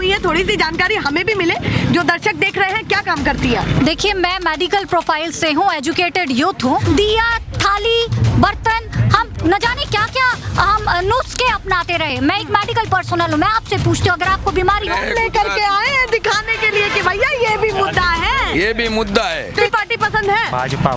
हुई है, थोड़ी सी जानकारी हमें भी मिले, जो दर्शक देख रहे हैं। क्या काम करती है? देखिए, मैं मेडिकल प्रोफाइल से हूँ, एजुकेटेड यूथ हूँ। दिया, थाली, बर्तन, हम न जाने क्या क्या हम नुस्खे अपनाते रहे। मैं एक मेडिकल पर्सनल हूँ, मैं आपसे पूछती हूँ, अगर आपको बीमारी हो लेकर के आए हैं दिखाने के लिए कि भैया ये भी मुद्दा है, ये भी मुद्दा है। कोई पार्टी पसंद है? भाजपा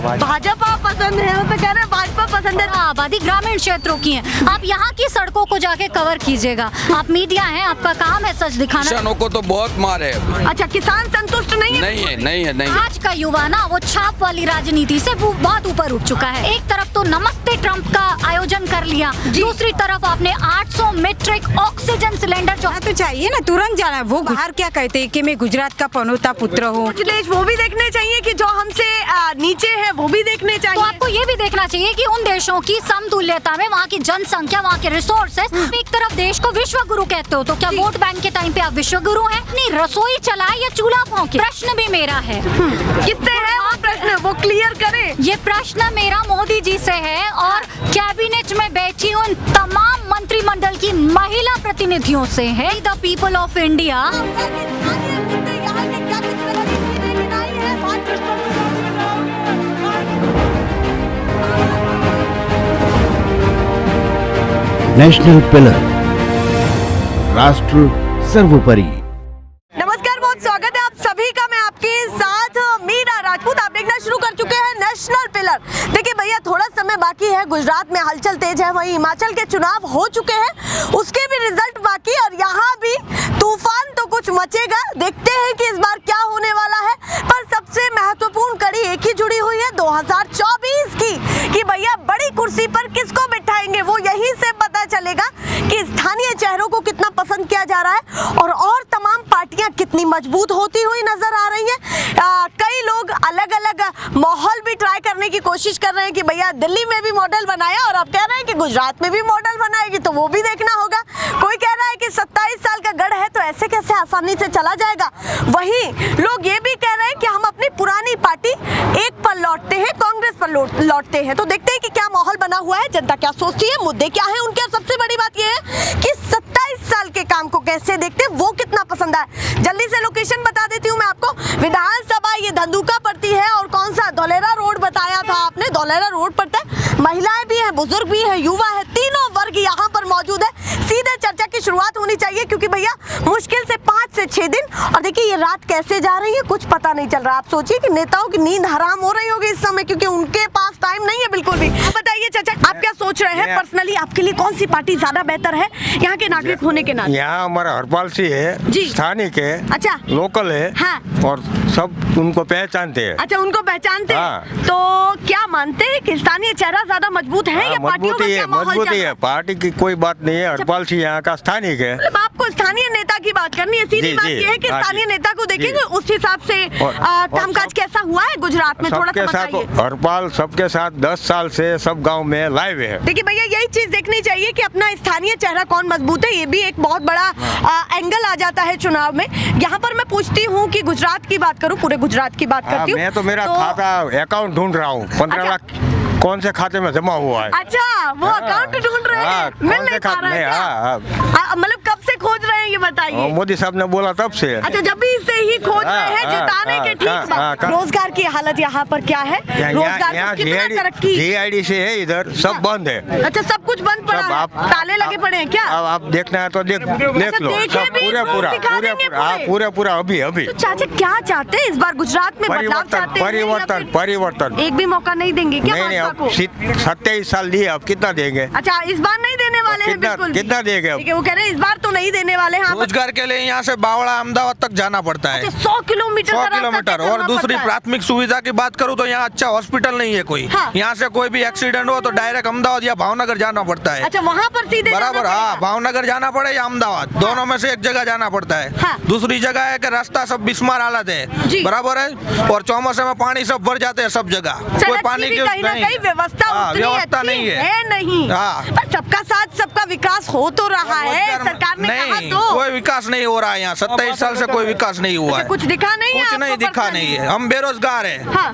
पसंद है। वो तो कह रहे हैं भाजपा पसंद है। आबादी ग्रामीण क्षेत्रों की है। आप यहाँ की सड़कों को जाके कवर कीजिएगा। आप मीडिया हैं, आपका काम है सच दिखाना। किसानों को तो बहुत मार है। अच्छा, किसान संतुष्ट नहीं है? नहीं है। आज का युवा ना वो छाप वाली राजनीति से बहुत ऊपर उठ चुका है। एक तरफ तो नमस्ते ट्रंप का आयोजन कर लिया, दूसरी तरफ आपने 800 मीट्रिक ऑक्सीजन सिलेंडर जो तो चाहिए ना, तुरंत जाना। वो बाहर क्या कहते हैं कि मैं गुजरात का पनौता पुत्र हूँ। कुछ देश वो भी देखने चाहिए कि जो हमसे नीचे है, वो भी देखने चाहिए। तो आपको ये भी देखना चाहिए कि उन देशों की समतुल्यता में वहाँ की जनसंख्या, वहाँ के रिसोर्सेस। एक तरफ देश को विश्व गुरु कहते हो, तो क्या वोट बैंक के टाइम पे आप विश्व गुरु हैं? अपनी रसोई चलाए या चूल्हा फूंके? प्रश्न भी मेरा है। किससे है वो प्रश्न? वो क्लियर करें। ये प्रश्न मेरा मोदी जी से है और कैबिनेट में बैठी उन तमाम मंत्रिमंडल की महिला प्रतिनिधियों से है। The people of India. National pillar, राष्ट्र सर्वोपरि। नमस्कार, बहुत स्वागत है आप सभी का। मैं आपके साथ मीरा राजपूत। आप देखना शुरू कर चुके हैं नेशनल पिलर। देखिए भैया, थोड़ा समय बाकी है। गुजरात में हलचल तेज है, वहीं हिमाचल के चुनाव हो चुके हैं, उसके भी रिजल्ट बाकी, और यहाँ भी तूफान तो कुछ मचेगा। देखते हैं कि इस बार क्या होने वाला है। पर सबसे महत्वपूर्ण कड़ी एक ही जुड़ी हुई है 2024 की, कि भैया बड़ी कुर्सी पर किसको बिठाएंगे। वो यहीं से पता चलेगा कि स्थानीय चेहरों को कितना पसंद किया जा रहा है और तमाम पार्टियां कितनी मजबूत होती हुई नजर आ रही हैं। कई लोग अलग अलग माहौल भी ट्राई करने की कोशिश कर रहे हैं कि भैया दिल्ली में भी मॉडल बनाया, और अब कह रहे हैं कि गुजरात में भी मॉडल बनाएगी, तो वो भी देखना होगा। कोई कह रहा है कि 27 साल का गढ़ है, तो ऐसे कैसे आसानी से चला जाएगा। वहीं लोग ये भी कह रहे हैं कि हम अपनी पुरानी पार्टी एक पर लौटते हैं, कांग्रेस पर लौटते हैं। तो देखते हैं कि क्या माहौल बना हुआ है, जनता क्या सोचती है, मुद्दे क्या है उनके। सबसे बड़ी बात यह है कि 27 साल के काम को कैसे देखते हैं, वो कितना पसंद आया। जल्दी से लोकेशन बता देती हूँ मैं आपको। विधानसभा ये धंधुका पड़ती है, और कौन सा धौलेरा रोड बताया था आपने, धौलेरा रोड पड़ता है। महिलाएं भी हैं, बुजुर्ग भी हैं, युवा है, तीनों वर्ग यहाँ पर मौजूद है। सीधे चर्चा की शुरुआत होनी चाहिए, क्योंकि भैया मुश्किल से 5 से 6 दिन, और देखिए ये रात कैसे जा रही है कुछ पता नहीं चल रहा। आप सोचिए कि नेताओं की नींद हराम हो रही होगी इस समय, क्योंकि उनके पास टाइम नहीं है बिल्कुल भी। बताइए चाचा, आप क्या सोच रहे हैं पर्सनली, आपके लिए कौन सी पार्टी ज्यादा बेहतर है यहाँ के नागरिक होने के नाते? यहाँ हमारा हरपाल सिंह है, स्थानिक है, अच्छा, लोकल है, हाँ, और सब उनको पहचानते हैं। अच्छा, उनको पहचानते हैं। हाँ। तो क्या मानते हैं कि स्थानीय चेहरा ज्यादा मजबूत है, या पार्टियों में क्या माहौल चल रहा है? पार्टी की कोई बात नहीं है। हरपाल सिंह यहाँ का स्थानिक है। मतलब आपको स्थानीय नेता की बात करनी है। सीधी बात यह है कि स्थानीय नेता को देखेंगे, उस हिसाब से कामकाज कैसा हुआ है गुजरात में, थोड़ा सा बताइए। हरपाल सबके साथ 10 साल से सब गांव में लाइव है। देखिए भैया, यही चीज देखनी चाहिए कि अपना स्थानीय चेहरा कौन मजबूत है। ये भी एक बहुत बड़ा एंगल आ जाता है चुनाव में। यहाँ पर मैं पूछती हूँ कि गुजरात की बात करूँ, पूरे गुजरात की बात करती हूँ। मैं तो मेरा खाता अकाउंट ढूंढ रहा हूँ, 15 लाख कौन से खाते में जमा हुआ है। अच्छा, वो अकाउंट ढूंढ रहे हैं, मिल नहीं पा रहा है। मतलब कब से खोज रहे हैं ये बताइए? मोदी साहब ने बोला तब से। अच्छा, जब भी से ही खोज रहे हैं जिताने के। ठीक बात। रोजगार की हालत यहाँ पर क्या है? रोजगार कितना तरक्की? GID से है, इधर सब बंद है। अच्छा, सब कुछ बंद पड़ा है, ताले लगे पड़े हैं क्या? अब आप देखना है तो देख लो, सब पूरा अभी। तो चाचा क्या चाहते हैं इस बार गुजरात में? बदलाव चाहते हैं? परिवर्तन। एक भी मौका नहीं देंगे क्या? नहीं, अब 27 साल दिए, अब कितना देंगे? अच्छा, इस बार नहीं देने वाले हैं बिल्कुल। कितना देंगे? वो कह रहे हैं इस बार तो नहीं देने वाले हैं। रोजगार के लिए यहाँ से बावड़ा अहमदाबाद तक जाना पड़ता है। 100 किलोमीटर। और दूसरी प्राथमिक सुविधा की बात करूँ तो यहाँ अच्छा हॉस्पिटल नहीं है कोई। यहाँ से कोई भी एक्सीडेंट हो तो डायरेक्ट अहमदाबाद या भावनगर जाना पड़ता है। अच्छा, वहाँ पर सीधे बराबर। हाँ, भावनगर जाना पड़े या अहमदाबाद, दोनों में से एक जगह जाना पड़ता है। दूसरी जगह है कि रास्ता सब बिस्मार हालत है, बराबर है, और चौमासे में पानी सब भर जाते हैं सब जगह, कोई पानी की व्यवस्था नहीं है। नहीं, पर सबका साथ सबका विकास हो तो रहा है, सरकार ने कहा तो। कोई विकास नहीं हो रहा है यहाँ, 27 साल से कोई विकास नहीं हुआ हुआ है। कुछ दिखा नहीं है कुछ आपको नहीं दिखा personally? नहीं है। हम बेरोजगार है, हाँ,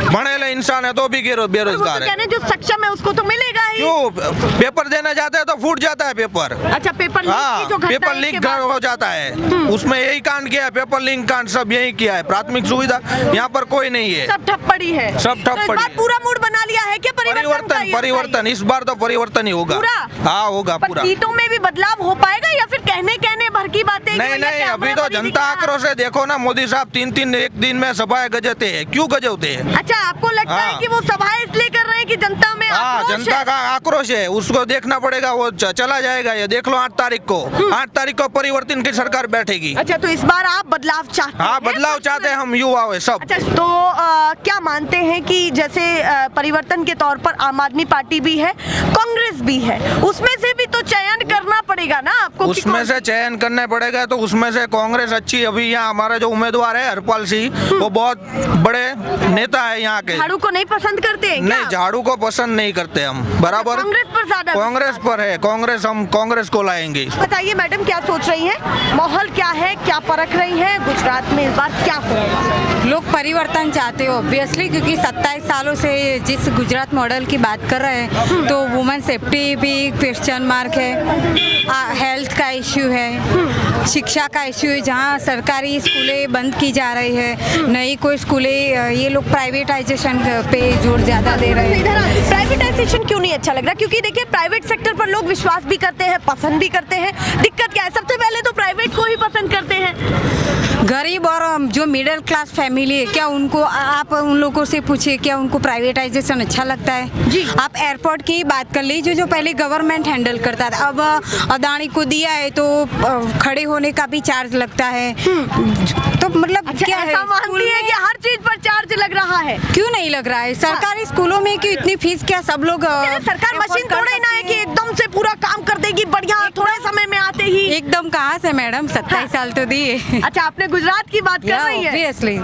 पढ़े इंसान है तो भी बेरोजगार है। कहने जो सक्षम है उसको तो मिलेगा ही। क्यों पेपर देने जाते हैं तो फूट जाता है पेपर। अच्छा, पेपर लीक हाँ, की जो घटना पेपर है लीक इसके बाद- हो जाता है, उसमें यही कांड किया है, पेपर लीक कांड सब यही किया है। प्राथमिक सुविधा यहाँ पर कोई नहीं है, सब ठप पड़ी है। सब ठप तो इस पड़ी बार है। पूरा मूड बना लिया है क्या परिवर्तन का? ये परिवर्तन इस बार तो परिवर्तन ही होगा। पूरा? हाँ होगा पर पूरा। सीटों में भी बदलाव हो पाएगा या फिर कहने भर की बातें कि नहीं भैया नहीं, क्या अभी हमारा तो बड़ी जनता दिक्कत है? आक्रोश है। देखो ना, मोदी साहब 3-3 एक दिन में सभाएं गजते हैं, क्यों गजते हैं? अच्छा, आपको लगता है हाँ। कि वो सभाएं इसलिए कर रहे हैं कि जनता में हाँ, आक्रोश जनता है? का आक्रोश है, उसको देखना पड़ेगा। वो चला जाएगा, ये देख लो 8 तारीख को। 8 तारीख को परिवर्तन की सरकार बैठेगी। अच्छा, तो इस बार आप बदलाव चाहते हैं? हाँ, बदलाव चाहते हैं हम, युवा है सब। अच्छा, तो क्या मानते हैं कि जैसे परिवर्तन के तौर पर आम आदमी पार्टी भी है, कांग्रेस भी है, उसमें से भी तो चयन करना पड़ेगा ना आपको कि उसमें कौन- से चयन करना पड़ेगा, तो उसमें से कांग्रेस अच्छी। अभी यहाँ हमारा जो उम्मीदवार है हरपाल सिंह, वो बहुत बड़े नेता है यहाँ के। झाड़ू को नहीं पसंद करते हैं क्या? नहीं, झाड़ू को पसंद नहीं करते हम, बराबर कांग्रेस पर ज्यादा कांग्रेस पर है। कांग्रेस, हम कांग्रेस को लाएंगे। बताइए मैडम, क्या सोच रही हैं? माहौल क्या है, क्या परख रही हैं गुजरात में? इस बार क्या होगा? लोग परिवर्तन चाहते हो ऑब्वियसली, क्योंकि 27 सालों से जिस गुजरात मॉडल की बात कर रहे हैं तो वुमेन सेफ्टी भी क्वेश्चन मार्क है, हेल्थ का इश्यू है, शिक्षा का इश्यू है, जहाँ सरकारी स्कूलें बंद की जा रही है, नई कोई स्कूलें, ये लोग प्राइवेटाइजेशन पे जोर ज़्यादा दे रहे हैं। इधर प्राइवेटाइजेशन क्यों नहीं अच्छा लग रहा? क्योंकि देखिए, प्राइवेट सेक्टर पर लोग विश्वास भी करते हैं, पसंद भी करते हैं। दिक्कत क्या है? सबसे पहले तो प्राइवेट को ही पसंद करते हैं। गरीब और जो मिडिल क्लास फैमिली है, क्या उनको, आप उन लोगों से पूछिए क्या उनको प्राइवेटाइजेशन अच्छा लगता है? जी। आप एयरपोर्ट की बात कर लीजिए, जो पहले गवर्नमेंट हैंडल करता था, अब अदानी को दिया है तो खड़े होने का भी चार्ज लगता है। तो मतलब अच्छा, क्या है, ऐसा स्कूल मानती है में कि हर चीज पर चार्ज लग रहा है? क्यों नहीं लग रहा है? सरकारी स्कूलों में कि इतनी फीस क्या सब लोग सरकार afford मशीन कर थोड़ी ना है सकते कि हैं? एकदम से पूरा काम कर देगी बढ़िया थोड़े समय में आते ही। एकदम कहाँ से मैडम, 27 साल तो दिए। अच्छा, आपने गुजरात की बात कर रही है। ऑब्वियसली।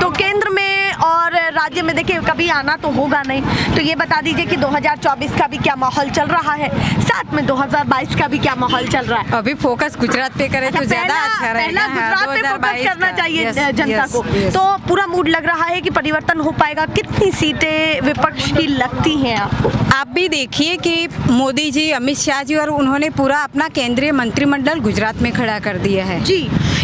तो केंद्र में और राज्य में देखिए कभी आना तो होगा नहीं, तो ये बता दीजिए कि 2024 का भी क्या माहौल चल रहा है, साथ में 2022 का भी क्या माहौल चल रहा है? अभी फोकस गुजरात पे करें तो ज्यादा अच्छा रहेगा। पहला गुजरात पे फोकस करना चाहिए जनता को। तो तो पूरा मूड लग रहा है कि परिवर्तन हो पाएगा। कितनी सीटें विपक्ष की लगती हैं आपको? आप भी देखिए कि मोदी जी, अमित शाह जी और उन्होंने पूरा अपना केंद्रीय मंत्रिमंडल गुजरात में खड़ा कर दिया है जी।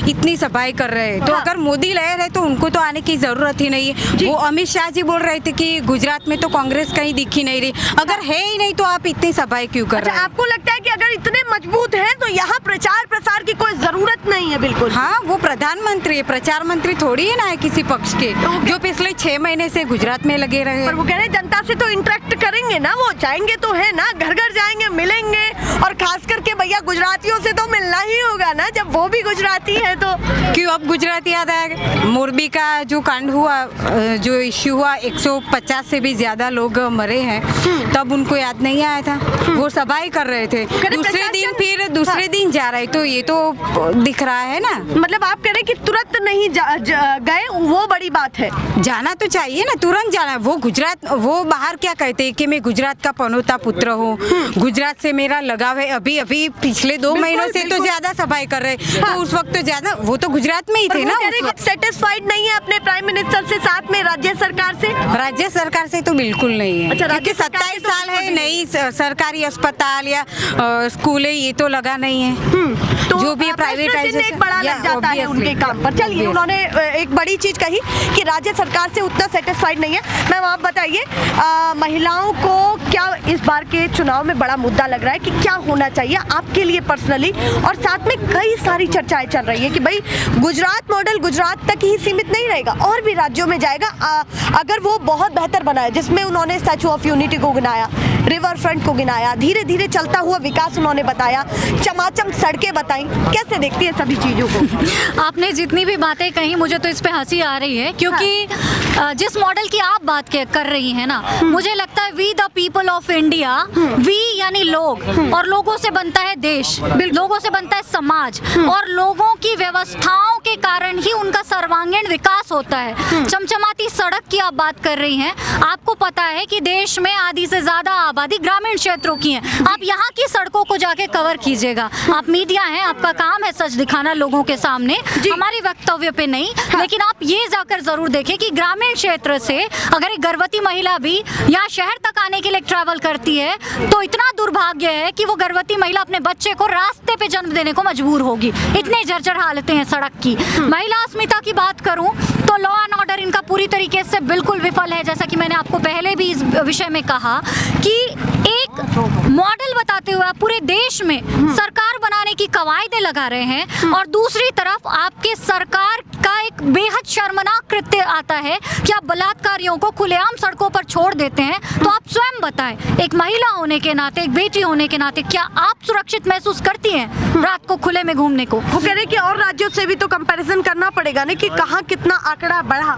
इतनी सफाई कर रहे हैं, तो हाँ। अगर मोदी लहर है तो उनको तो आने की जरूरत ही नहीं है। वो अमित शाह जी बोल रहे थे कि गुजरात में तो कांग्रेस कहीं दिख ही नहीं रही, अगर है ही नहीं तो आप इतनी सफाई क्यों कर अच्छा, रहे हैं? आपको लगता है कि अगर इतने मजबूत हैं तो यहाँ प्रचार प्रसार की कोई जरूरत नहीं है? बिल्कुल। हाँ, वो प्रधानमंत्री है, प्रचार मंत्री थोड़ी है ना है किसी पक्ष के, जो पिछले 6 महीने से गुजरात में लगे रहे। पर वो कह रहे हैं जनता से तो इंटरेक्ट करेंगे ना, वो जाएंगे तो है ना, घर घर जाएंगे, मिलेंगे, और खास करके भैया गुजरातियों से तो मिलना ही होगा ना, जब वो भी गुजराती है तो। क्यों अब गुजरात याद आया? मोरबी का जो कांड हुआ, जो इश्यू हुआ, 150 से भी ज्यादा लोग मरे हैं, तब उनको याद नहीं आया था? वो सभाएं कर रहे थे, दूसरे दिन फिर दूसरे दिन जा रहे, तो ये तो दिख रहा है ना। मतलब आप कह रहे हैं कि तुरंत नहीं गए, वो बड़ी बात है। जाना तो चाहिए ना, तुरंत जाना। वो गुजरात, वो बाहर क्या कहते हैं कि मैं गुजरात का पनौता पुत्र हूँ, गुजरात से मेरा लगाव है। अभी अभी पिछले 2 महीनों से तो ज्यादा सफाई कर रहे, तो उस वक्त तो ज्यादा, वो तो गुजरात में ही थे ना। सेटिस्फाइड नहीं है अपने प्राइम मिनिस्टर से, साथ में राज्य सरकार से? राज्य सरकार से तो बिल्कुल नहीं है। अच्छा, राज्य क्योंकि सरकार से 27 तो साल है, बिल्कुल नई सरकारी अस्पताल या स्कूलें ये तो लगा नहीं है। तो जो भी प्रश्न चिन्ह प्राइवेटाइजेशन एक बड़ा लग जाता है उनके काम पर। चलिए, उन्होंने एक बड़ी चीज कही कि राज्य सरकार से उतना सेटिस्फाइड नहीं है। मैम, आप बताइए, महिलाओं को क्या इस बार के चुनाव में बड़ा मुद्दा लग रहा है कि क्या होना चाहिए आपके लिए पर्सनली? और साथ में कई सारी चर्चाएं चल रही है कि भाई गुजरात मॉडल गुजरात तक ही सीमित नहीं रहेगा, और भी राज्यों में जाएगा अगर वो बहुत बेहतर बना है, जिसमें उन्होंने स्टैचू ऑफ यूनिटी को गिनाया, रिवर फ्रंट को गिनाया, धीरे धीरे चलता हुआ विकास उन्होंने बताया, चमाचम सड़कें बताई। कैसे देखती है सभी चीजों को? आपने जितनी भी बातें कही, मुझे तो इस पे हंसी आ रही है, क्योंकि जिस मॉडल की आप बात कर रही हैं ना, मुझे लगता है we the people of India, we यानी लोग, और लोगों से बनता है देश, लोगों से बनता है समाज, और लोगों की व्यवस्थाओं के कारण ही उनका सर्वांगीण विकास होता है। चमचमा साथ ही सड़क की आप बात कर रही हैं, आपको पता है कि देश में आधी से ज्यादा आबादी ग्रामीण क्षेत्रों की है। आप यहाँ की सड़कों को जाके कवर कीजिएगा। आप मीडिया हैं, आपका काम है सच दिखाना लोगों के सामने, हमारे वक्तव्य पे नहीं। लेकिन आप ये जाकर जरूर देखें कि ग्रामीण क्षेत्र से अगर एक गर्भवती महिला भी यहाँ शहर तक आने के लिए ट्रैवल करती है तो इतना दुर्भाग्य है कि वो गर्भवती महिला अपने बच्चे को रास्ते पे जन्म देने को मजबूर होगी। इतनी जर्जर हालतें हैं सड़क की। महिला अस्मिता की बात करूं तो लॉ एंड ऑर्डर इनका पूरी तरीके से बिल्कुल विफल है। जैसा कि मैंने आपको पहले भी इस विषय में कहा कि एक मॉडल बताते हुए आप पूरे देश में सरकार बनाने की कवायदें लगा रहे हैं और दूसरी तरफ आपके सरकार का एक बेहद शर्मनाक कृत्य आता है कि आप बलात्कारियों को खुलेआम सड़कों पर छोड़ देते हैं। तो आप स्वयं बताएं, एक महिला होने के नाते, एक बेटी होने के नाते, क्या आप सुरक्षित महसूस करती हैं रात को खुले में घूमने को? वो कह रहे कि और राज्यों से भी तो कंपैरिजन करना पड़ेगा ना कि कहाँ कितना आंकड़ा बढ़ा,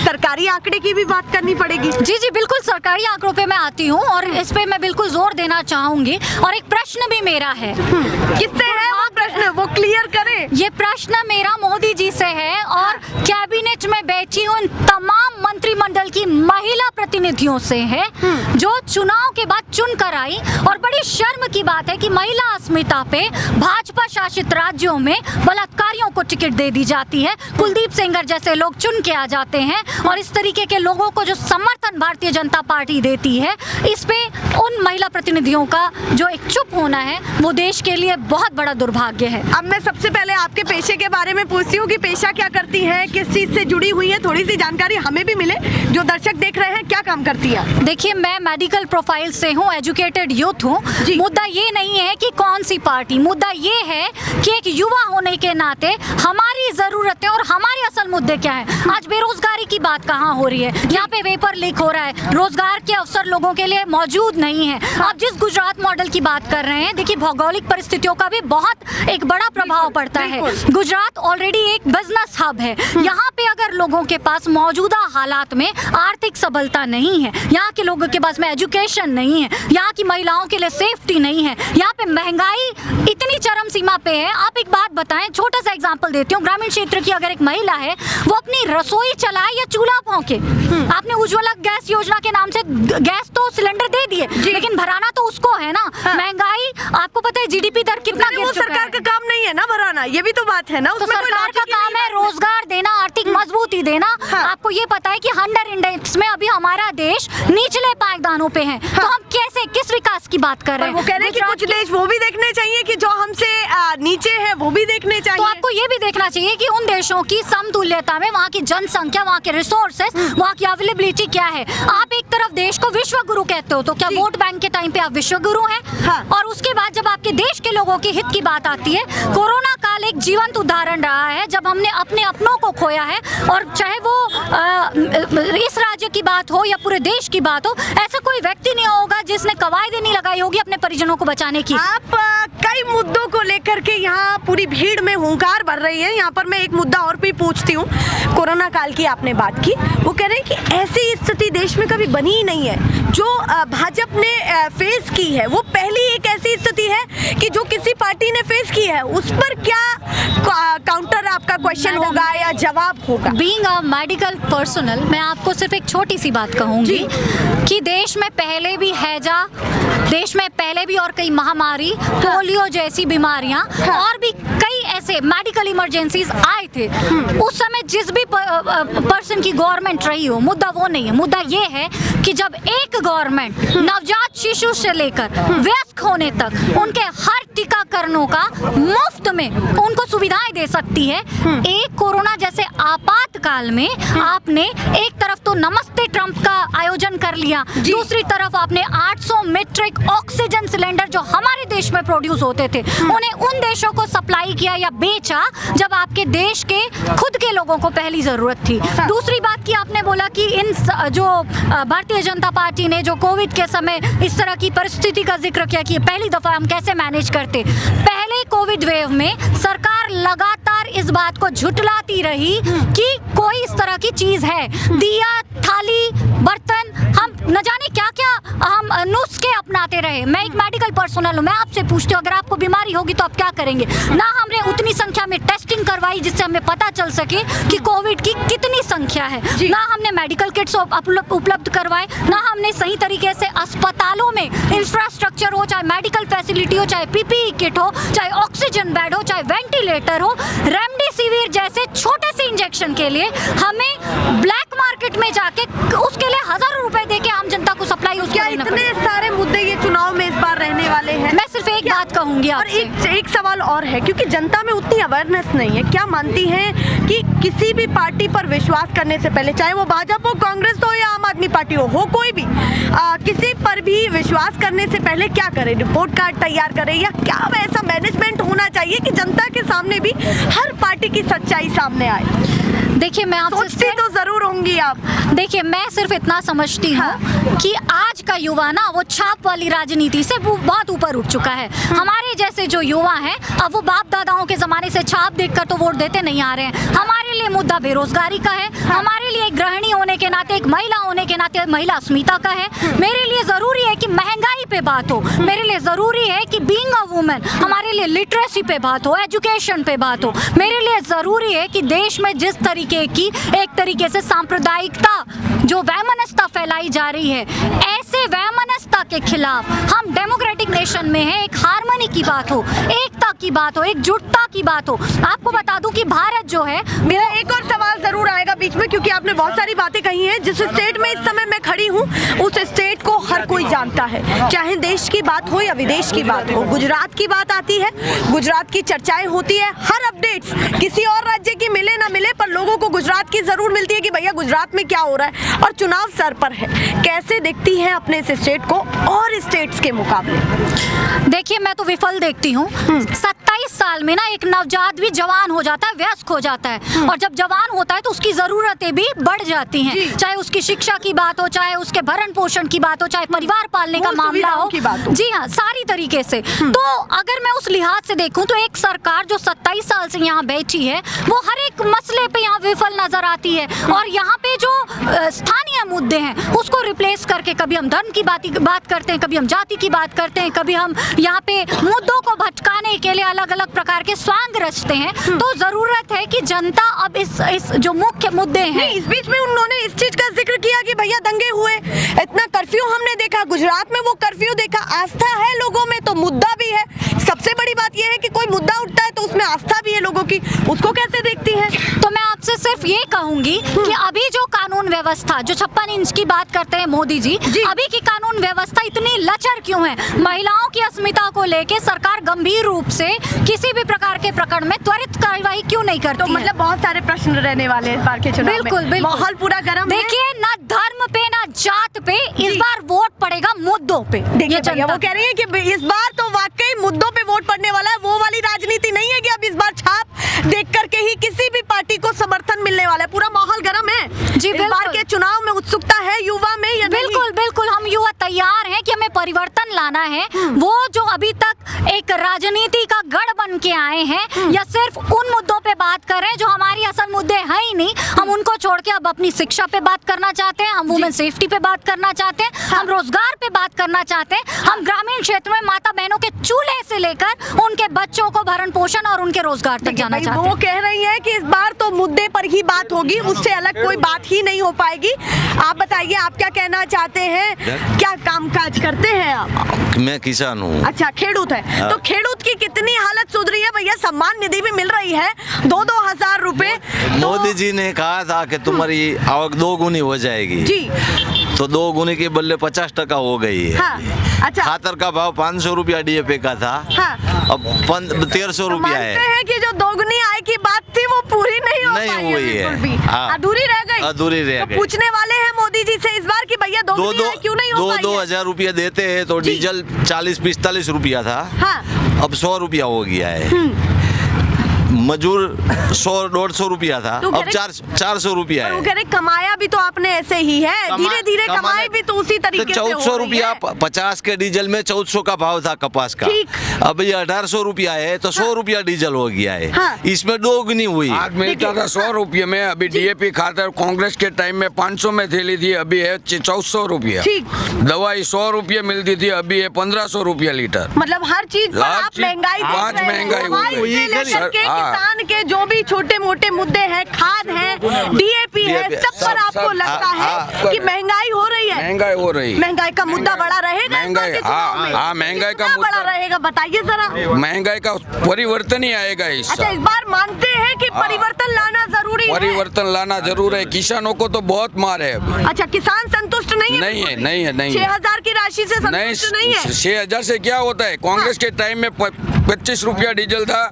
सरकारी आंकड़े की भी बात करनी पड़ेगी। जी जी बिल्कुल, सरकारी आंकड़ों पे मैं आती हूँ और इस पे मैं बिल्कुल जोर देना चाहूंगी। और एक प्रश्न भी मेरा है। किससे है वो प्रश्न, वो क्लियर करें। ये प्रश्न मेरा मोदी जी से है और कैबिनेट में बैठी उन तमाम मंत्रिमंडल की महिला प्रतिनिधियों से है जो चुनाव के बाद चुन कर आई। और बड़ी शर्म की बात है कि महिला अस्मिता पे भाजपा शासित राज्यों में बलात्कारियों को टिकट दे दी जाती है। कुलदीप सेंगर जैसे लोग चुन के आ जाते हैं और इस तरीके के लोगों को जो समर्थन भारतीय जनता पार्टी देती है, इस पे उन महिला प्रतिनिधियों का जो एक चुप होना है वो देश के लिए बहुत बड़ा दुर्भाग्य है। अब मैं सबसे पहले आपके पेशे के बारे में पूछती हूँ कि पेशा क्या करती हैं, किस चीज से जुड़ी हुई है, थोड़ी सी जानकारी हमें भी मिले, जो दर्शक देख रहे हैं। क्या काम करती है? देखिए, मैं मेडिकल प्रोफाइल से हूँ, एजुकेटेड यूथ हूँ। मुद्दा ये नहीं है कि कौन सी पार्टी, मुद्दा ये है कि एक युवा होने के नाते हमारी जरूरतें और हमारे असल मुद्दे क्या है। आज बेरोजगारी की बात कहाँ हो रही है? यहाँ पे पेपर लीक हो रहा है, रोजगार के अवसर लोगों के लिए मौजूद नहीं है। आप जिस गुजरात मॉडल की बात कर रहे हैं, देखिए भौगोलिक परिस्थितियों का भी बहुत एक बड़ा प्रभाव पड़ता है। गुजरात ऑलरेडी एक बिजनेस हब है। यहाँ पे अगर लोगों के पास मौजूदा हालात में आर्थिक सबलता नहीं है, यहाँ के लोगों के पास में एजुकेशन नहीं है, यहाँ की महिलाओं के लिए सेफ्टी नहीं है, यहाँ पे महंगाई इतनी चरम सीमा पे है। आप एक बात बताएं, छोटा सा एग्जांपल देती हूँ। ग्रामीण क्षेत्र की अगर एक महिला है, वो अपनी रसोई चलाए या चूल्हा भौंके, आपने उज्ज्वला गैस योजना के नाम से गैस तो सिलेंडर दे दिए, लेकिन भराना तो उसको है ना। महंगाई, आपको पता है जीडीपी दर कितना गिर चुका है। सरकार का काम नहीं है ना भराना, ये भी तो बात है ना। तो सरकार का काम है रोजगार देना, आर्थिक मजबूती देना। आपको ये पता है कि हंटर इंडेक्स में अभी हमारा देश निचले पायदानों पे है। तो हम कैसे, किस विकास की बात कर रहे हैं? वो कह रहे हैं कि कुछ देश वो भी देखने चाहिए कि जो हमसे नीचे है, वो भी देखने चाहिए। तो आपको ये भी देखना चाहिए कि उन देशों की समतुल्यता में वहाँ की जनसंख्या, वहाँ के रिसोर्सेस, वहाँ की अवेलेबिलिटी क्या है। आप एक तरफ देश को विश्व गुरु कहते हो, तो क्या वोट बैंक के टाइम पे आप विश्व गुरु हैं? और उसके बाद जब आपके देश के लोगों के हित की बात आती है, कोरोना काल एक जीवंत उदाहरण रहा है जब हमने अपने अपनों को खोया है। और चाहे वो इस राज्य की बात हो या पूरे देश की बात हो, ऐसा कोई व्यक्ति नहीं होगा जिसने कवायदें नहीं लगाई होगी अपने परिजनों को बचाने की। आप कई मुद्दों को लेकर के यहाँ पूरी भीड़ में हुंकार भर रही है। यहाँ पर मैं एक मुद्दा और भी पूछती हूँ। कोरोना काल की आपने बात की, वो कह रहे हैं कि ऐसी स्थिति देश में कभी बनी ही नहीं है जो भाजपा ने फेस की है। वो पहली एक ऐसी स्थिति है कि जो किसी पार्टी ने फेस की है। उस पर क्या काउंटर आपका क्वेश्चन होगा या जवाब होगा? बीइंग अ मेडिकल पर्सनल, मैं आपको सिर्फ एक छोटी सी बात कहूंगी कि देश में पहले भी हैजा, देश में पहले भी और कई महामारी, पोलियो जैसी बीमारियां और भी कई ऐसे मेडिकल इमरजेंसीज आए थे। उस समय जिस भी पर्सन की गवर्नमेंट रही हो, मुद्दा वो नहीं है। मुद्दा ये है कि जब एक गवर्नमेंट नवजात शिशु से लेकर वयस्क होने तक उनके हर टीकाकरणों का मुफ्त में उनको सुविधाएं दे सकती है, एक कोरोना जैसे आपातकाल में आपने एक तरफ तो नमस्ते ट्रंप का आयोजन कर लिया, दूसरी तरफ आपने 800 मीट्रिक ऑक्सीजन सिलेंडर जो हमारे देश में प्रोड्यूस होते थे उन्हें उन देशों को सप्लाई किया या बेचा जब आपके देश के खुद के लोगों को पहली जरूरत थी। दूसरी बात की आपने बोला कि इन जो भारतीय जनता पार्टी ने जो कोविड के समय इस तरह की परिस्थिति का जिक्र किया कि पहली दफा हम कैसे मैनेज करते। पहले कोविड वेव में सरकार लगातार इस बात को झुठलाती रही कि कोई इस तरह की चीज है, दिया, थाली, बर्तन, हम न जाने क्या क्या हम नुस्खे अपनाते रहे। मैं एक मेडिकल पर्सनल हूँ, मैं आपसे पूछती हूँ अगर आपको बीमारी होगी तो आप क्या करेंगे? ना हमने उतनी संख्या में टेस्टिंग करवाई जिससे हमें पता चल सके कि कोविड की कितनी संख्या है। ना हमने मेडिकल किट्स उपलब्ध करवाए, ना हमने सही तरीके से अस्पतालों में इंफ्रास्ट्रक्चर हो, चाहे मेडिकल फैसिलिटी हो, चाहे पीपीई किट हो, चाहे ऑक्सीजन बेड हो, चाहे वेंटिलेटर हो। रेमडेसिविर जैसे छोटे से इंजेक्शन के लिए हमें ब्लैक मार्केट में जाके उसके लिए हजारों रुपए देके आम जनता को सप्लाई क्या इतने सारे मुद्दे ये चुनाव में इस बार रहने वाले हैं? मैं सिर्फ एक बात कहूंगी और एक सवाल और है, क्योंकि जनता में उतनी अवेयरनेस नहीं है। क्या मानती हैं कि किसी भी पार्टी पर विश्वास करने से पहले, चाहे वो भाजपा हो, कांग्रेस हो या आम आदमी पार्टी हो कोई भी, किसी पर भी विश्वास करने से पहले क्या करे? रिपोर्ट कार्ड तैयार करे या क्या ऐसा मैनेजमेंट होना चाहिए कि जनता के सामने भी हर पार्टी की सच्चाई सामने आए? देखिए, मैं आपसे तो जरूर होंगी आप। देखिए, मैं सिर्फ इतना समझती हूँ कि आज का युवा ना वो छाप वाली राजनीति से बहुत ऊपर उठ चुका है। हमारे जैसे जो युवा हैं, अब वो बाप दादाओं के जमाने से छाप देखकर तो वोट देते नहीं आ रहे हैं। हमारे लिए मुद्दा बेरोजगारी का है, हमारे लिए एक गृहिणी होने के नाते, एक महिला होने के नाते महिला अस्मिता का है। मेरे लिए जरूरी है कि महंगाई पे बात हो, मेरे लिए जरूरी है कि बीइंग अ वुमेन हमारे लिए लिटरेसी पे बात हो, एजुकेशन पे बात हो। मेरे लिए जरूरी है कि देश में जिस तरीके की एक तरीके से सांप्रदायिकता, जो वैमनस्यता फैलाई जा रही है, ऐसे वैमनस्यता के खिलाफ हम डेमोक्रेटिक नेशन में है, एक हार्मनी की बात हो, एकता की बात हो, एकजुटता की बात हो। आपको बता दूं कि भारत जो है, मेरा एक और सवाल जरूर आएगा बीच में, क्योंकि आपने बहुत सारी बातें कही हैं। जिस स्टेट में इस समय मैं खड़ी हूँ उस स्टेट को हर कोई जानता है, चाहे देश की बात हो या विदेश की बात हो। गुजरात की बात आती है, गुजरात की चर्चाएं होती है, हर अपडेट्स किसी और राज्य की मिले ना मिले पर लोगों को गुजरात की जरूर मिलती है कि भैया गुजरात में क्या हो रहा है, और चुनाव सर पर है। कैसे देखती हैं अपने इस स्टेट को और स्टेट्स के मुकाबले? देखिए, मैं तो विफल देखती हूँ। 27 साल में ना एक नवजात भी जवान हो जाता है, वयस्क हो जाता है, और जब जवान होता है तो उसकी जरूरतें भी बढ़ जाती हैं, चाहे उसकी शिक्षा की बात हो, चाहे उसके भरण पोषण की बात हो, चाहे परिवार पालने का मामला हो। जी हाँ, सारी तरीके से। तो अगर मैं उस लिहाज से देखूं तो एक सरकार जो 27 साल से यहाँ बैठी है वो हर एक मसले पे यहाँ विफल नजर आती है, और यहाँ पे जो स्थानीय मुद्दे हैं उसको रिप्लेस करके कभी हम धर्म की बात करते हैं, कभी हम जाति की बात करते हैं, कभी हम यहाँ पे मुद्दों को भटकाने के लिए अलग अलग प्रकार के स्वांग रचते हैं। तो जरूरत है कि जनता अब इस जो मुख्य मुद्दे हैं। इस बीच में उन्होंने इस चीज का जिक्र किया कि भैया दंगे हुए, इतना कर्फ्यू हमने देखा, गुजरात में वो कर्फ्यू देखा। आस्था है लोगों में तो मुद्दा भी है। सबसे बड़ी बात यह है कि कोई मुद्दा उठता है तो उसमें आस्था भी है लोगों की, उसको कैसे देखती है? तो मैं आपसे सिर्फ ये कहूंगी कि अभी जो कानून व्यवस्था, जो 56 इंच की बात करते हैं मोदी जी, अभी की कानून व्यवस्था इतनी लचर क्यों है? महिलाओं की अस्मिता को लेके सरकार गंभीर रूप से किसी भी प्रकार के प्रकरण में त्वरित कार्यवाही क्यों नहीं करती? तो मतलब बहुत सारे प्रश्न रहने वाले हैं इस बार के चुनाव में। बिल्कुल, माहौल पूरा गर्म है। देखिए, ना धर्म पे ना जात पे इस बार वोट पड़ेगा मुद्दों पे। देखिए, वो कह रही है कि इस बार तो वाकई मुद्दों पे वोट पड़ने वाला है। वो वाली राजनीति नहीं है कि अब इस बार छाप देख करके ही किसी भी पार्टी को समर्थन मिलने वाला है। पूरा माहौल गर्म है। जी, इस बार के चुनाव में उत्सुकता है युवा में या नहीं? बिल्कुल, हम युवा तैयार हैं कि हमें परिवर्तन लाना है। वो जो अभी तक एक राजनीति का गढ़ बन के आए हैं, या सिर्फ उन मुद्दों पे बात कर रहे हैं जो हमारी असल मुद्दे हैं ही नहीं, हम उनको छोड़ के अब अपनी शिक्षा पे बात करना चाहते हैं, हम वुमेन सेफ्टी पे बात करना चाहते हैं, हम रोजगार पे बात करना चाहते हैं, हम ग्रामीण क्षेत्र में माता बहनों के चूल्हे से लेकर उनके बच्चों को भरण पोषण और उनके रोजगार तक जाना चाहते हैं। वो कह रही है कि इस बार तो मुद्दे पर ही बात होगी, उससे अलग कोई बात ही नहीं हो पाएगी। आप बताइए, आप क्या कहना चाहते हैं? क्या कामकाज करते हैं आप? मैं किसान हूँ। अच्छा, खेडूत है। तो खेडूत की कितनी हालत सुधरी है भैया? सम्मान निधि भी मिल रही है, 2-2 हजार रुपए। मोदी जी ने कहा था कि तुम्हारी आवक 2 गुनी हो जाएगी जी, तो 2 गुनी के बदले 50% हो गई है। हाँ, अच्छा। खातर का भाव 500 रुपया DAP का था, हाँ। अब 1300 रुपया है। मानते हैं कि जो 2 गुनी आय की बात थी वो पूरी नहीं हो पाई है, बिल्कुल भी। हाँ। अधूरी रह गई। अधूरी रह गई। पूछने वाले हैं मोदी जी से इस बार कि भैया 2 गुनी आय क्यों नहीं हो पाई है? 2-2 रुपया देते हैं तो डीजल 40-45 रुपया था, हाँ। अब 100 रुपया हो गया है। मजूर 100-150 रुपया था, अब 400 रुपया है। वो कह रहे कमाया भी तो आपने ऐसे ही है, धीरे धीरे कमाई भी तो उसी तरीके से हो रही है। 1400 रुपया 50 के डीजल में 1400 का भाव था कपास का, अब ये 1800 रुपया है तो 100 रुपया डीजल हो गया है। हाँ। इसमें 2 गुनी हुई। आज मिलता था 100 रुपये में, अभी DAP खातर कांग्रेस के टाइम में 500 में थैली थी, अभी है 1400 रुपया। दवाई 100 रुपये मिलती थी, अभी है 1500 रुपया लीटर। मतलब हर चीज पर आप महंगाई आज महंगाई हो गई। किसान के जो भी छोटे मोटे मुद्दे हैं, खाद है, डीएपी है, सब पर आपको लगता है कि महंगाई हो रही है? महंगाई हो रही है। महंगाई का मुद्दा बड़ा रहेगा? महंगाई, हाँ, महंगाई का मुद्दा बड़ा रहेगा, बताइए जरा। महंगाई का परिवर्तन ही आएगा इस अच्छा, इस बार मानते हैं कि परिवर्तन लाना जरूरी है? परिवर्तन लाना जरूर है। किसानों को तो बहुत मार है अभी। अच्छा, किसान संतुष्ट नहीं है? नहीं है, नहीं है, नहीं है। 6,000 की राशि से संतुष्ट नहीं है? 6,000 से क्या होता है? कांग्रेस के टाइम में 25 रुपया डीजल था,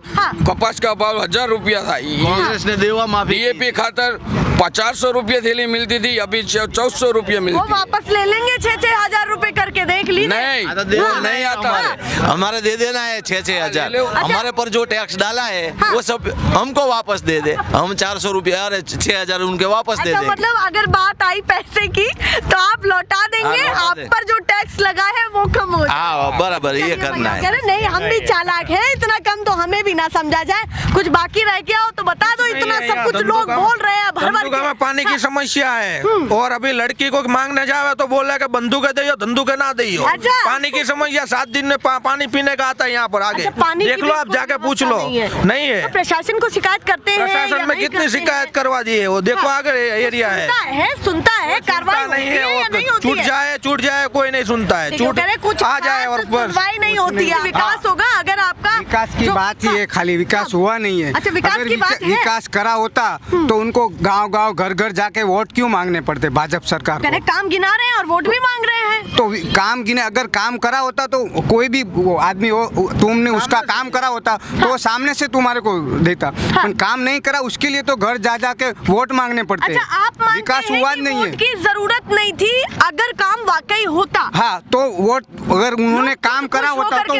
कपास का भाव 1,000 रुपया था। कांग्रेस ने देवा माफी डीएपी खातर 400 रुपये थैली मिलती थी, अभी 400 रुपये वो मिलती है। वापस ले लेंगे 6,000 रुपए करके, देख लीजिए। नहीं, वो नहीं आता है। हमारे दे देना है 6,000। हमारे पर जो टैक्स डाला है वो सब हमको वापस दे दे। हम 400 रुपया और 6,000 उनके वापस दे अच्छा, देंगे। मतलब अगर बात आई पैसे की तो आप लौटा देंगे, आप पर जो टैक्स लगा है वो कम हो जाए। हाँ, बराबर ये करना है। नहीं, हम भी चालाक हैं, इतना कम तो हमें भी ना समझा जाए। कुछ बाकी रह गया हो तो बता दो, इतना सब कुछ लोग बोल रहे हैं भर भर के। पानी की समस्या है और अभी लड़की को मांगने जावे तो बोल रहा है कि बंदूकें दे बंदूकें ना दे। अच्छा। पानी की समस्या 7 दिन में पानी पीने का आता है यहाँ पर आगे। अच्छा, पानी देख लो, आप जाके पूछ लो। नहीं है। तो प्रशासन को शिकायत करते हैं? प्रशासन में कितनी शिकायत करवा दी है, वो देखो आगे एरिया है। सुनता है, कार्रवाई नहीं है, छूट जाए कोई नहीं सुनता है। छूट आ जाए और सुनवाई नहीं होती है। विकास होगा अगर आपका? विकास की बात ही है, खाली विकास हुआ नहीं है। अच्छा, विकास की बात है। विकास करा होता तो उनको गांव-गांव घर-घर जाके वोट क्यों मांगने पड़ते भाजपा सरकार को? काम गिना रहे हैं और वोट भी मांग रहे हैं। तो काम गिने, अगर काम करा होता तो कोई भी आदमी हो, तुमने उसका काम करा होता तो वो सामने से तुम्हारे को देता। पर काम नहीं करा, उसके लिए तो घर जा जाके वोट मांगने पड़ते। अच्छा, आप मानते विकास हैं हुआ कि नहीं वोट है। की जरूरत नहीं थी अगर काम वाकई होता? हाँ, तो वोट अगर उन्होंने काम करा होता तो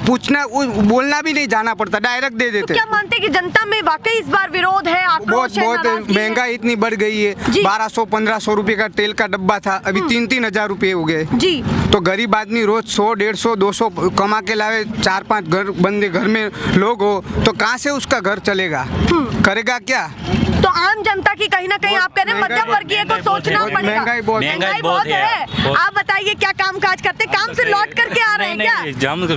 पूछना बोलना भी नहीं जाना पड़ता, डायरेक्ट दे देते। क्या मानते कि जनता में वाकई इस बार विरोध है, आक्रोश है, बहुत नाराजगी है? महंगाई इतनी बढ़ गई है। 1200-1500 रुपए का तेल का डब्बा था, अभी 3-3 हजार रुपए हो गए जी। तो गरीब आदमी रोज 100-150-200 कमा के लावे, 4-5 घर में लोग हो तो कहाँ से उसका घर चलेगा, करेगा क्या? तो आम जनता की कहीं ना कहीं आप कह रहे हैं मध्यम वर्गीय को सोचना पड़ेगा। महंगाई बहुत है। आप बताइए क्या काम काज करते, काम से लौट करके आ रहे हैं क्या? काम से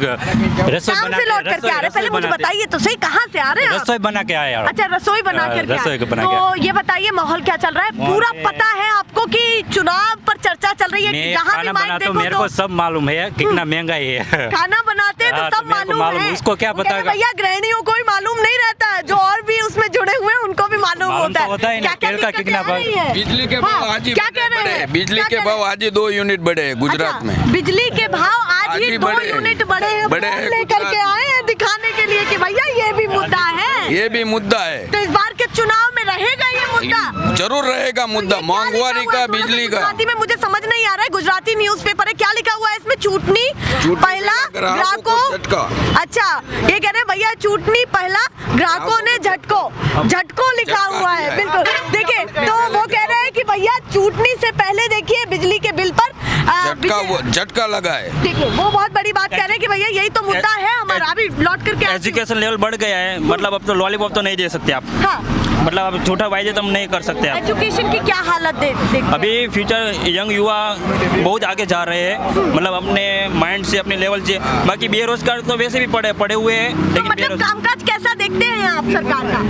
लौट करके आ रहे हैं, पहले मुझे बताइए तो सही, कहाँ से आ रहे हैं? रसोई बना के आए। अच्छा, रसोई बना करके। तो ये बताइए माहौल क्या चल रहा है? पूरा पता है आपको कि चुनाव पर चर्चा चल रही है? जहाँ भी माइक देखो मेरे को सब मालूम है कितना महंगाई है। खाना बनाते हैं तो सब मालूम है, उसको क्या पता? भैया गृहिणियों को भी मालूम नहीं रहता है, जो और भी उसमें जुड़े हुए हैं उनको भी मालूम होता है। तेल का कितना बिजली के भाव आज ही बढ़े, बिजली के भाव आज ही 2 यूनिट बढ़े हैं गुजरात में। बिजली के भाव आज ही 2 यूनिट बढ़े हैं, लेकर के आए हैं दिखाने के लिए कि भैया ये भी मुद्दा है। ये भी मुद्दा है। तो इस बार के चुनाव में रहेगा ये मुद्दा? जरूर रहेगा मुद्दा, महंगाई का, बिजली का। गुजराती में मुझे समझ नहीं आ रहा है, गुजराती न्यूज़पेपर है, क्या लिखा हुआ है इसमें? चूटनी पहला ग्राहकों। अच्छा, ये कह रहे भैया चूटनी पहला ग्राहकों ने झटको लिखा हुआ है। बिल्कुल, देखिए तो वो कह रहे हैं कि भैया चूटनी से पहले देखिए बिजली के बिल पर झटका लगा है। देखिए वो बहुत बड़ी बात कह रहे हैं कि भैया यही तो मुद्दा है हमारा। अभी लौट करके एजुकेशन लेवल बढ़ गया है, मतलब अब तो लॉलीपॉप तो नहीं दे सकते आप। हाँ, मतलब अब छोटा वायदे तो हम नहीं कर सकते आप। एजुकेशन की क्या हालत देखते हैं? अभी फ्यूचर यंग युवा बहुत आगे जा रहे हैं, मतलब अपने माइंड से, अपने लेवल से। बाकी बेरोजगार तो वैसे भी पड़े हुए हैं, लेकिन मतलब कामकाज कैसा देखते हैं आप सरकार का?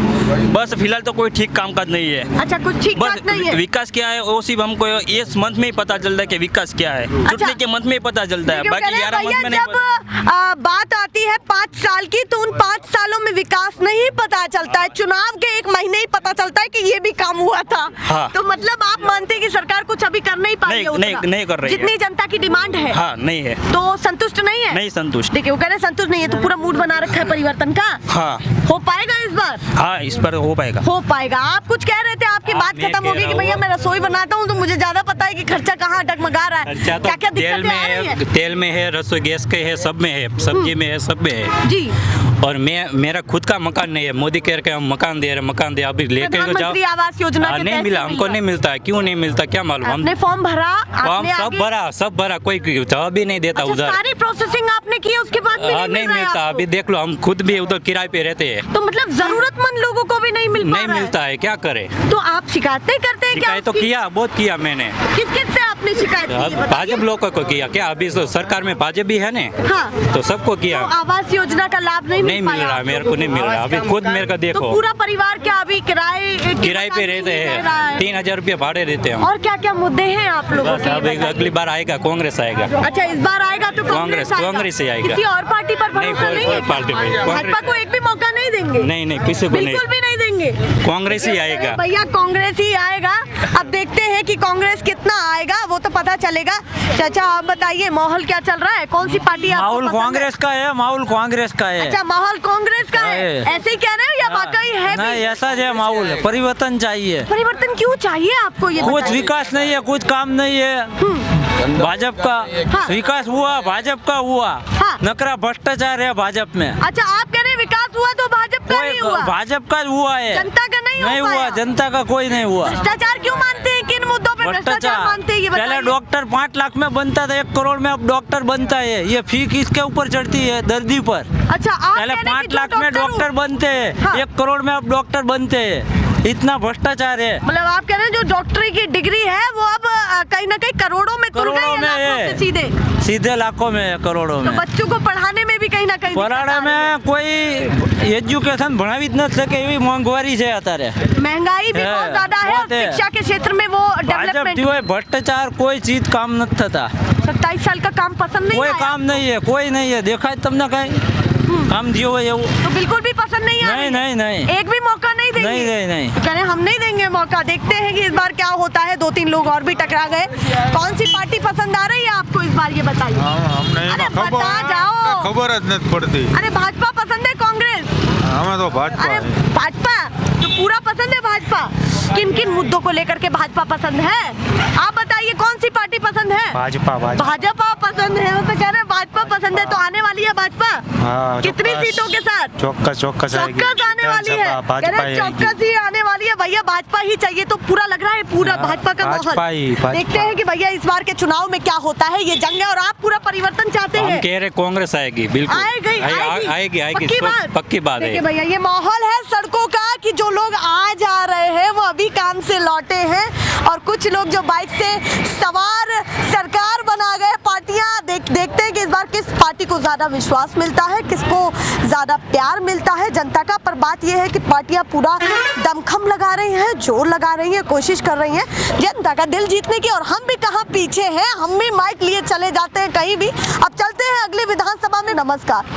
बस फिलहाल तो कोई ठीक कामकाज नहीं है। अच्छा, कुछ ठीक बस ठाक नहीं है। विकास क्या है वो सिर्फ हमको इस मंथ में ही पता चलता है कि विकास क्या है। चुटनी के मंथ में ही पता चलता है, बाकी 11 मंथ में नहीं पता। जब बात आती है 5 साल की तो उन 5 सालों में विकास नहीं पता चलता है, चुनाव के 1 महीने ही पता चलता है कि ये भी काम हुआ था। हाँ। तो मतलब आप मानते हैं कि सरकार कुछ अभी कर नहीं पा रही है? नहीं कर रही है जितनी जनता की डिमांड है। हाँ, नहीं है तो संतुष्ट नहीं है? नहीं संतुष्ट। देखिए वो कह रहे हैं संतुष्ट नहीं है, तो पूरा मूड बना रखा है परिवर्तन का। हाँ, हो पाएगा इस बार? हाँ, इस पर हो पाएगा। हो पाएगा। आप कुछ कह रहे थे, आपकी बात खत्म होगी कि भैया मैं रसोई बनाता हूँ तो मुझे ज्यादा पता है कि खर्चा कहाँ डगमगा रहा है। क्या क्या दिक्कतें आ रही हैं? तेल में है, रसोई गैस के है, सब में है, सब्जी में है, सब में है जी। और मेरा खुद का मकान नहीं है। मोदी कह रहे हम मकान दे रहे, मकान दे, अभी लेके जाओ। प्रधानमंत्री आवास योजना के नहीं मिला, हमको नहीं मिलता है। क्यों नहीं मिलता क्या मालूम? आपने फॉर्म भरा? फॉर्म सब भरा, कोई जवाब भी नहीं देता। उधर सारी प्रोसेसिंग आपने की, उसके बाद भी नहीं मिलता। अभी देख लो, हम खुद भी उधर किराए पे रहते हैं। तो मतलब जरूरतमंद लोगों को भी नहीं मिलता है, क्या करे? तो आप शिकायत नहीं करते? शिकायत तो किया, बहुत किया मैंने। किस से आपने आपने शिकायत की? बताइए। भाजपा लोग को किया क्या? अभी तो सरकार में भाजपा भी है ना, हाँ। तो सबको किया। तो आवास योजना का लाभ नहीं मिल पाया रहा, आप मेरे लोगों को नहीं मिल रहा। अभी खुद मेरे को तो देखो, पूरा परिवार क्या अभी किराए पे रहते हैं, 3000 रुपये भाड़े देते हैं। और क्या क्या मुद्दे हैं आप लोगों बस के? अब अगली बार आएगा कांग्रेस आएगा। अच्छा, इस बार आएगा तो कांग्रेस ही आएगा। किसी और पार्टी पर नहीं, भरोसा नहीं कोई है? पार्टी नहीं। भाजपा को एक भी मौका नहीं देंगे? नहीं किसी को नहीं, बिल्कुल भी नहीं देंगे। कांग्रेस ही आएगा। भैया कांग्रेस ही आएगा। अब देखते हैं कि कांग्रेस कितना आएगा, वो तो पता चलेगा। चाचा आप बताइए माहौल क्या चल रहा है? कौन सी पार्टी आपको माहौल पसंद है? कांग्रेस का है, माहौल कांग्रेस का है। अच्छा, माहौल कांग्रेस का है, है। ऐसे ही कह रहे हो या वाकई है भी? नहीं, ऐसा जो माहौल परिवर्तन चाहिए। परिवर्तन क्यों चाहिए आपको? ये कुछ बताइए। विकास नहीं है, कुछ काम नहीं है। भाजपा का हाँ। विकास हुआ, भाजपा का हुआ। हाँ। नकरा भ्रष्टाचार है भाजपा में। अच्छा, आप कह रहे हैं विकास हुआ तो भाजपा का नहीं हुआ? भाजपा का हुआ है, जनता का नहीं हो हुआ, पाया? जनता का कोई नहीं हुआ। भ्रष्टाचार क्यों मानते हैं? किन मुद्दों पे भ्रष्टाचार मानते हैं ये पहले बताइए? डॉक्टर 5 लाख में बनता था, 1 करोड़ में अब डॉक्टर बनता है। ये फी किसके ऊपर चढ़ती है? दर्दी पर। अच्छा, आप पहले कह रहे हैं 5 कि जो लाख में डॉक्टर बनते हैं, हाँ। 1 करोड़ में अब डॉक्टर बनते हैं। इतना भ्रष्टाचार है। मतलब आप कह रहे हैं जो डॉक्टरी की डिग्री है वो अब कहीं ना कहीं करोड़ों में तुल गई है, करोड़ों में लाखों है। से सीधे सीधे लाखों में है, करोड़ों तो में। बच्चों को पढ़ाने में भी कहीं ना कहीं दिक्कत पराड़ा आ रही है। में कोई एजुकेशन भणावी न सके एवी मोंघवारी છે અત્યારે। महंगाई भी है, बहुत ज्यादा है और बहुत है। शिक्षा के क्षेत्र में वो भाजप डेवलपमेंट। जो है भ्रष्टाचार कोई चीज काम न थता। 27 साल का काम पसंद नहीं कोई आया? काम नहीं है, कोई नहीं है। देखा है तुमने कहीं काम दियो है એવું? तो बिल्कुल भी पसंद नहीं आ नहीं, रही? नहीं। एक भी मौका नहीं देंगे? नहीं। कह रहे हैं, हम नहीं देंगे मौका। देखते हैं कि इस बार क्या होता है। 2-3 लोग और भी टकरा गए। कौन सी पार्टी पसंद आ रही है आपको इस बार, ये बताइए। अरे बता जाओ। खबर જ નથી પડતી। अरे भाजपा पसंद है कांग्रेस? हमें तो अरे भाजपा तो पूरा पसंद है। भाजपा किन किन मुद्दों को लेकर के भाजपा पसंद है? आप बताइए कौन सी पार्टी पसंद है? भाजपा पसंद है। वो तो कह रहे हैं भाजपा पसंद है। तो आने वाली है भाजपा? कितनी सीटों के साथ? चौक्कस आने वाली है। कह रहे हैं चौक्कस ही आने वाली है। भैया भाजपा ही चाहिए तो पूरा लग रहा है, पूरा भाजपा का माहौल। देखते हैं कि भैया इस बार के चुनाव में क्या होता है। ये जंग है और आप पूरा परिवर्तन चाहते हैं। कह रहे कांग्रेस आएगी, बिल्कुल आएगी पक्की बात है। देखिए भैया, ये माहौल है सड़कों का कि जो लोग आ जा रहे हैं वो अभी काम से लौटे हैं और कुछ लोग जो बाइक से सवार सरकार बना गए। पार्टियां देखते हैं कि इस बार किस पार्टी को ज्यादा विश्वास मिलता है, किसको ज्यादा प्यार मिलता है जनता का। पर बात यह है कि पार्टियां पूरा दमखम लगा रही हैं, जोर लगा रही हैं, कोशिश कर रही हैं जनता का दिल जीतने की। और हम भी कहाँ पीछे हैं, हम भी माइक लिए चले जाते हैं कहीं भी। अब चलते हैं अगली विधानसभा में। नमस्कार।